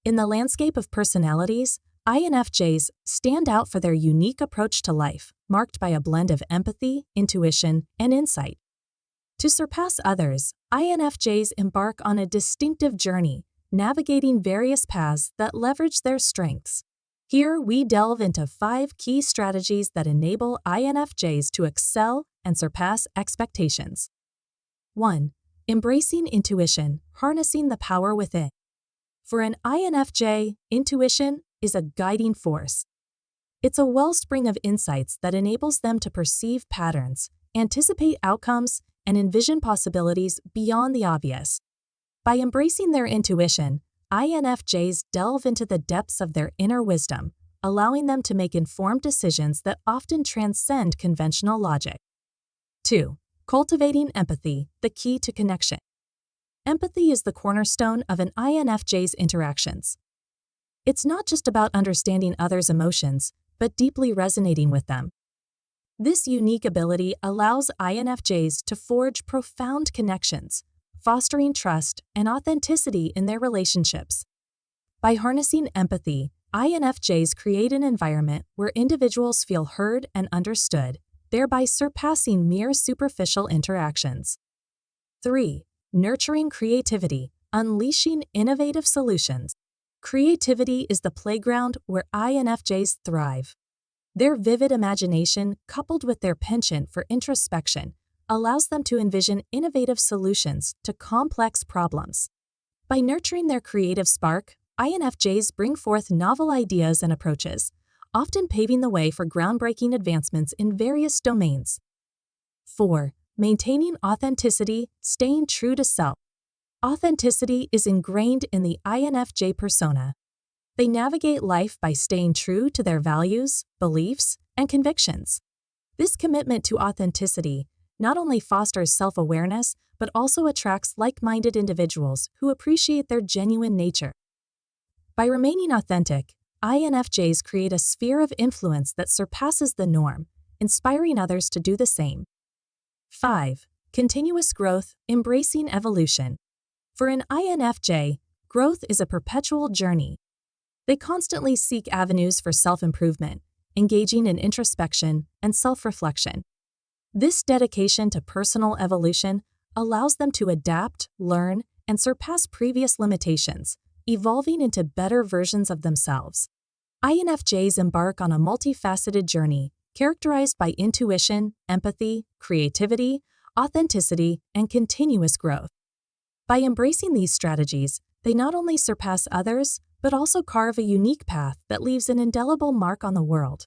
In the landscape of personalities, INFJs stand out for their unique approach to life, marked by a blend of empathy, intuition, and insight. To surpass others, INFJs embark on a distinctive journey, navigating various paths that leverage their strengths. Here, we delve into 5 key strategies that enable INFJs to excel and surpass expectations. 1. Embracing intuition, harnessing the power within. For an INFJ, intuition is a guiding force. It's a wellspring of insights that enables them to perceive patterns, anticipate outcomes, and envision possibilities beyond the obvious. By embracing their intuition, INFJs delve into the depths of their inner wisdom, allowing them to make informed decisions that often transcend conventional logic. 2. Cultivating empathy, the key to connection. Empathy is the cornerstone of an INFJ's interactions. It's not just about understanding others' emotions, but deeply resonating with them. This unique ability allows INFJs to forge profound connections, fostering trust and authenticity in their relationships. By harnessing empathy, INFJs create an environment where individuals feel heard and understood, thereby surpassing mere superficial interactions. 3. Nurturing creativity, unleashing innovative solutions. Creativity is the playground where INFJs thrive. Their vivid imagination, coupled with their penchant for introspection, allows them to envision innovative solutions to complex problems. By nurturing their creative spark, INFJs bring forth novel ideas and approaches, often paving the way for groundbreaking advancements in various domains. 4. Maintaining authenticity, staying true to self. Authenticity is ingrained in the INFJ persona. They navigate life by staying true to their values, beliefs, and convictions. This commitment to authenticity not only fosters self-awareness, but also attracts like-minded individuals who appreciate their genuine nature. By remaining authentic, INFJs create a sphere of influence that surpasses the norm, inspiring others to do the same. 5. Continuous growth, embracing evolution. For an INFJ, growth is a perpetual journey. They constantly seek avenues for self-improvement, engaging in introspection and self-reflection. This dedication to personal evolution allows them to adapt, learn, and surpass previous limitations, evolving into better versions of themselves. INFJs embark on a multifaceted journey characterized by intuition, empathy, creativity, authenticity, and continuous growth. By embracing these strategies, they not only surpass others, but also carve a unique path that leaves an indelible mark on the world.